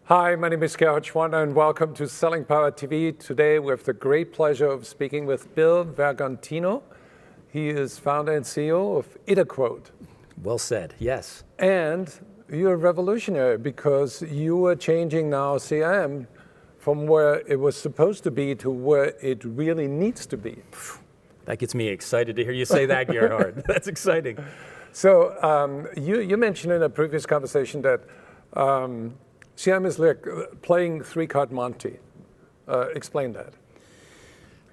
Hi, my name is Gerhard Schwander and welcome to Selling Power TV. Today we have the great pleasure of speaking with Bill Vergantino. He is founder and CEO of ItaQuote. Well said, yes. And you're revolutionary because you are changing now CRM from where it was supposed to be to where it really needs to be. That gets me excited to hear you say that, Gerhard. That's exciting. So you mentioned in a previous conversation that CRM is like playing three-card Monty. Explain that.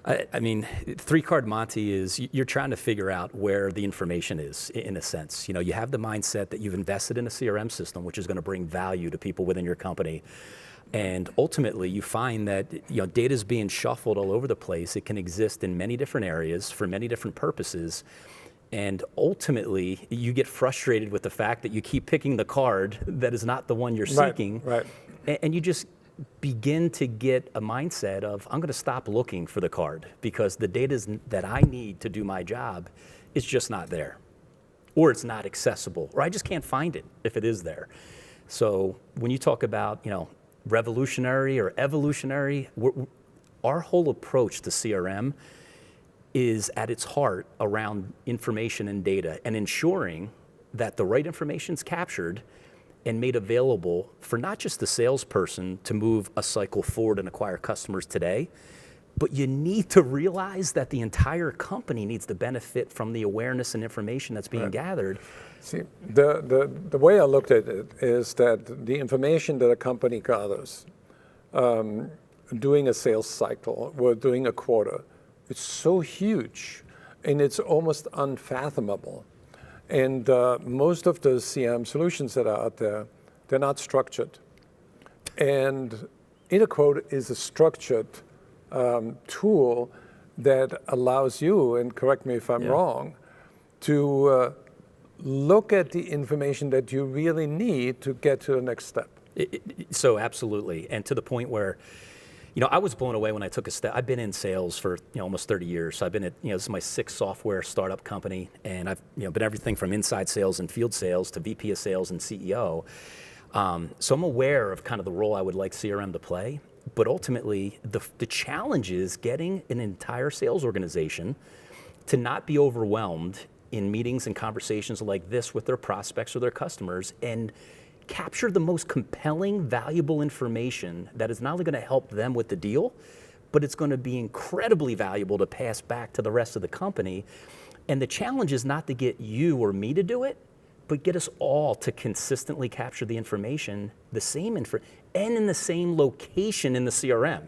I mean, three-card Monty is you're trying to figure out where the information is, in a sense. You know, you have the mindset that you've invested in a CRM system, which is going to bring value to people within your company. And ultimately, you find that data is being shuffled all over the place. It can exist in many different areas for many different purposes. And ultimately, you get frustrated with the fact that you keep picking the card that is not the one you're seeking. Right. And you just begin to get a mindset of, I'm going to stop looking for the card because the data that I need to do my job is just not there. Or it's not accessible. Or I just can't find it if it is there. So when you talk about, revolutionary or evolutionary, our whole approach to CRM is at its heart around information and data and ensuring that the right information is captured and made available for not just the salesperson to move a cycle forward and acquire customers today, but you need to realize that the entire company needs to benefit from the awareness and information that's being gathered. See, the way I looked at it is that the information that a company gathers doing a sales cycle or doing a quarter, it's so huge and it's almost unfathomable. And most of the CRM solutions that are out there, they're not structured. And ItaQuote is a structured tool that allows you, and correct me if I'm wrong, to look at the information that you really need to get to the next step. So absolutely, and to the point where, I was blown away when I took a step. I've been in sales for almost 30 years. So I've been at, this is my sixth software startup company, and I've been everything from inside sales and field sales to VP of sales and CEO. So I'm aware of kind of the role I would like CRM to play. But ultimately, the challenge is getting an entire sales organization to not be overwhelmed in meetings and conversations like this with their prospects or their customers and capture the most compelling, valuable information that is not only going to help them with the deal, but it's going to be incredibly valuable to pass back to the rest of the company. And the challenge is not to get you or me to do it, but get us all to consistently capture the information, and in the same location in the CRM.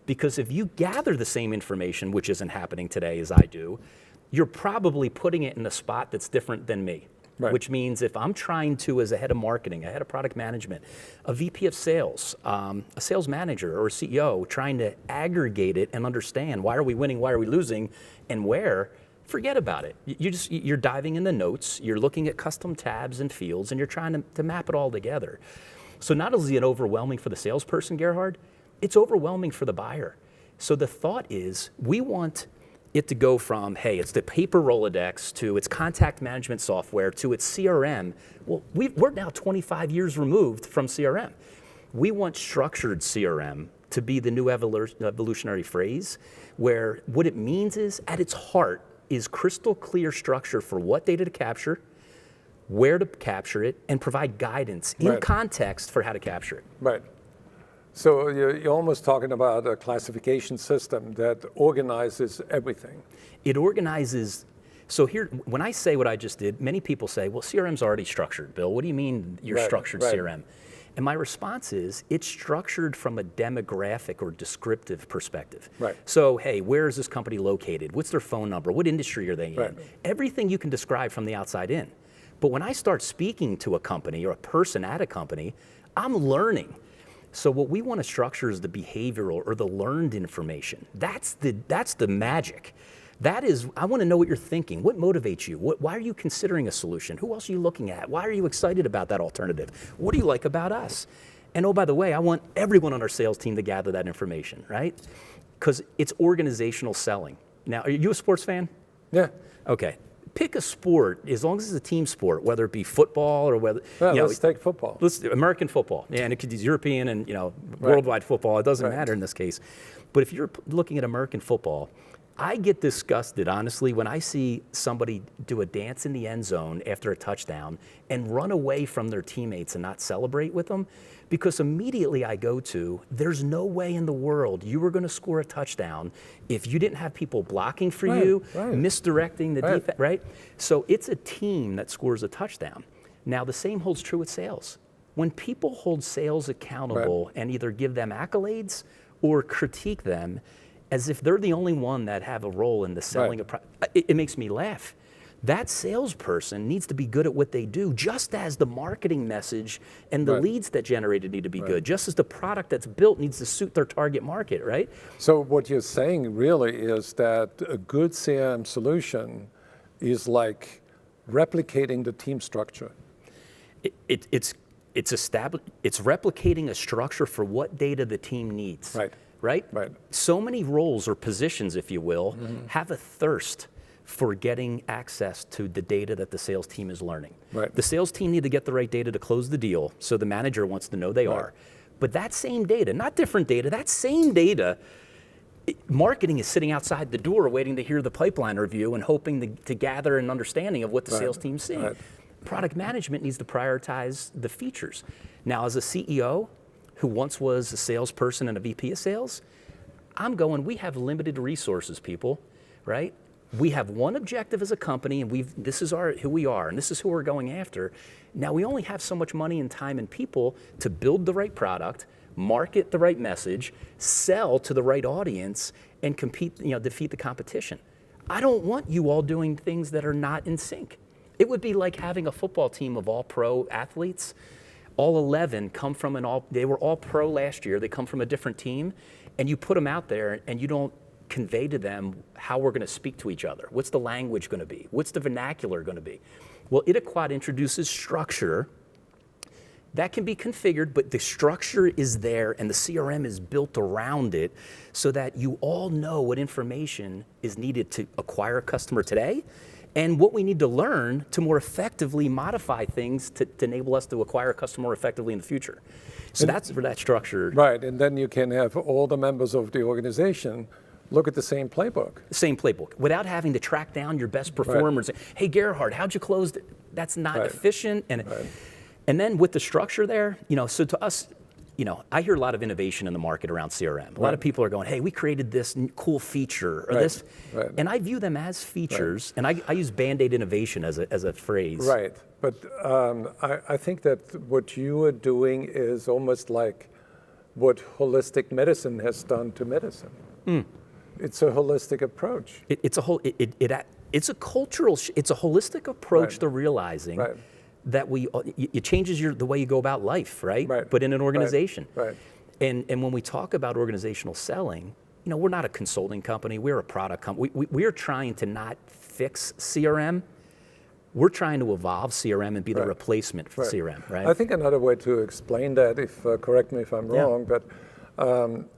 Because if you gather the same information, which isn't happening today as I do, you're probably putting it in a spot that's different than me. Right. Which means if I'm trying to, as a head of marketing, a head of product management, a VP of sales, a sales manager or a CEO, trying to aggregate it and understand why are we winning, why are we losing, and where, forget about it. You're diving in the notes, you're looking at custom tabs and fields, and you're trying to map it all together. So not only is it overwhelming for the salesperson, Gerhard, it's overwhelming for the buyer. So the thought is, we want it to go from, hey, it's the paper Rolodex to its contact management software to its CRM. Well, we're now 25 years removed from CRM. We want structured CRM to be the new evolutionary phrase, where what it means is, at its heart, is crystal clear structure for what data to capture, where to capture it, and provide guidance in context for how to capture it. Right. So you're almost talking about a classification system that organizes everything. It organizes. So here, when I say what I just did, many people say, well, CRM's already structured, Bill. What do you mean you're structured CRM? And my response is, it's structured from a demographic or descriptive perspective. Right. So, hey, where is this company located? What's their phone number? What industry are they in? Everything you can describe from the outside in. But when I start speaking to a company or a person at a company, I'm learning. So what we want to structure is the behavioral or the learned information. That's the magic. That is, I want to know what you're thinking. What motivates you? Why are you considering a solution? Who else are you looking at? Why are you excited about that alternative? What do you like about us? And oh, by the way, I want everyone on our sales team to gather that information, right? Because it's organizational selling. Now, are you a sports fan? Yeah. Okay. pick a sport, as long as it's a team sport, whether it be football or whether, Well, let's take football. American football, and it could be European and worldwide football. It doesn't matter in this case. But if you're looking at American football, I get disgusted, honestly, when I see somebody do a dance in the end zone after a touchdown and run away from their teammates and not celebrate with them, because immediately I go to, there's no way in the world you were going to score a touchdown if you didn't have people blocking for you, misdirecting the defense, right? So it's a team that scores a touchdown. Now, the same holds true with sales. When people hold sales accountable and either give them accolades or critique them, as if they're the only one that have a role in the selling of product. It makes me laugh. That salesperson needs to be good at what they do, just as the marketing message and the leads that generated need to be good, just as the product that's built needs to suit their target market, right? So what you're saying really is that a good CRM solution is like replicating the team structure. It's replicating a structure for what data the team needs. Right? So many roles or positions, if you will, have a thirst for getting access to the data that the sales team is learning. The sales team need to get the right data to close the deal, so the manager wants to know they are. But that same data, not different data, that same data, marketing is sitting outside the door waiting to hear the pipeline review and hoping to gather an understanding of what the sales team's seeing. Product management needs to prioritize the features. Now, as a CEO, who once was a salesperson and a VP of sales, I'm going, we have limited resources, people, right? We have one objective as a company, and this is who we are, and this is who we're going after. Now, we only have so much money and time and people to build the right product, market the right message, sell to the right audience, and compete, defeat the competition. I don't want you all doing things that are not in sync. It would be like having a football team of all pro athletes. All 11 come from they were all pro last year, they come from a different team, and you put them out there and you don't convey to them how we're going to speak to each other. What's the language going to be? What's the vernacular going to be? Well, Itaquad introduces structure that can be configured, but the structure is there and the CRM is built around it so that you all know what information is needed to acquire a customer today and what we need to learn to more effectively modify things to enable us to acquire a customer more effectively in the future. So that's for that structure. Right, and then you can have all the members of the organization look at the same playbook. Same playbook, without having to track down your best performers. Hey, Gerhard, how'd you close it? That's not efficient. And then with the structure there, so to us, I hear a lot of innovation in the market around CRM. A lot of people are going, hey, we created this cool feature or this. And I view them as features, and I use Band-Aid innovation as a phrase. Right, but I think that what you are doing is almost like what holistic medicine has done to medicine. It's a holistic approach. It's a holistic approach to realizing that it changes the way you go about life, right? But in an organization. And when we talk about organizational selling, we're not a consulting company, we're a product company. We're trying to not fix CRM. We're trying to evolve CRM and be the replacement for CRM, right? I think another way to explain that, correct me if I'm wrong, but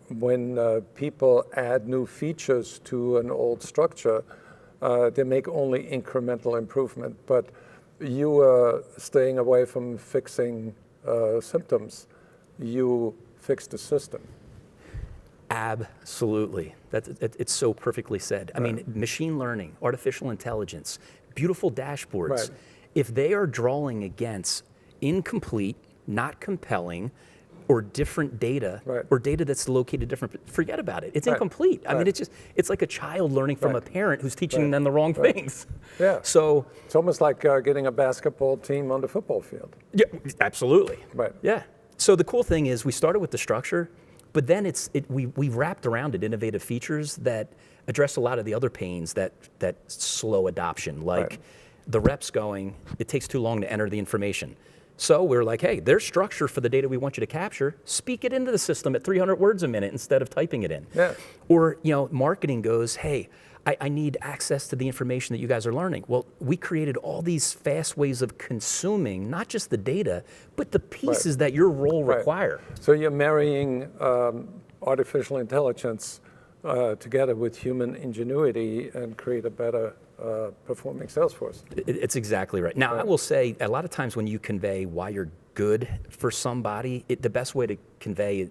when people add new features to an old structure, they make only incremental improvement. But you are staying away from fixing symptoms. You fix the system. Absolutely. It's so perfectly said. I mean, machine learning, artificial intelligence, beautiful dashboards. If they are drawing against incomplete, not compelling, or different data, or data that's located different, forget about it. It's incomplete. I mean, it's like a child learning from a parent who's teaching them the wrong things. So it's almost like getting a basketball team on the football field. Yeah, absolutely. Yeah. So the cool thing is we started with the structure, but then we wrapped around it innovative features that address a lot of the other pains that slow adoption, like the reps going, it takes too long to enter the information. So we're like, hey, there's structure for the data we want you to capture. Speak it into the system at 300 words a minute instead of typing it in. Or marketing goes, hey, I need access to the information that you guys are learning. Well, we created all these fast ways of consuming, not just the data, but the pieces that your role require. So you're marrying artificial intelligence together with human ingenuity and create a better performing sales force. It's exactly right. Now, I will say a lot of times when you convey why you're good for somebody, the best way to convey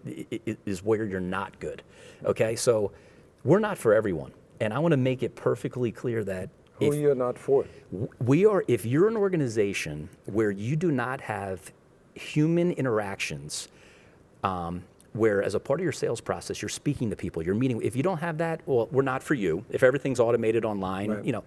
is where you're not good. Okay, so we're not for everyone, and I want to make it perfectly clear that Who you're not for. we are. If you're an organization where you do not have human interactions, where as a part of your sales process, you're speaking to people, you're meeting. If you don't have that, well, we're not for you. If everything's automated online, Right. you know,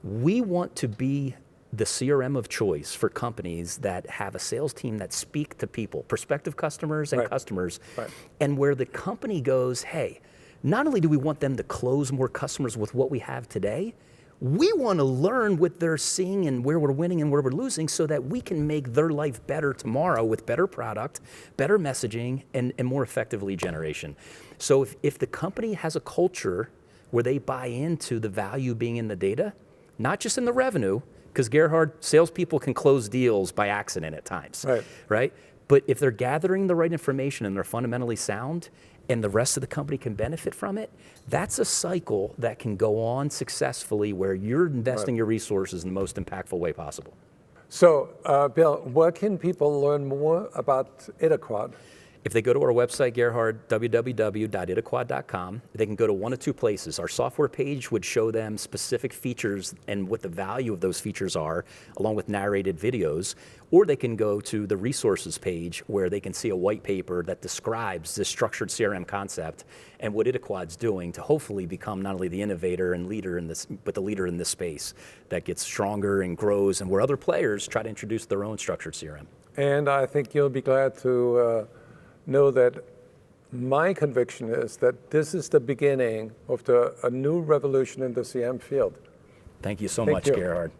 we want to be the CRM of choice for companies that have a sales team that speak to people, prospective customers and Right. customers, Right. and where the company goes, hey, not only do we want them to close more customers with what we have today, we want to learn what they're seeing and where we're winning and where we're losing so that we can make their life better tomorrow with better product, better messaging, and more effective lead generation. So if the company has a culture where they buy into the value being in the data, not just in the revenue, because Gerhard, salespeople can close deals by accident at times, right? But if they're gathering the right information and they're fundamentally sound, and the rest of the company can benefit from it, that's a cycle that can go on successfully where you're investing your resources in the most impactful way possible. So, Bill, where can people learn more about Itaquad? If they go to our website, Gerhard, www.itaquad.com, they can go to one of two places. Our software page would show them specific features and what the value of those features are, along with narrated videos, or they can go to the resources page where they can see a white paper that describes this structured CRM concept and what Itaquad's doing to hopefully become not only the innovator and leader in this, but the leader in this space that gets stronger and grows, and where other players try to introduce their own structured CRM. And I think you'll be glad to know that my conviction is that this is the beginning of a new revolution in the CM field. Thank you so much, Gerhard.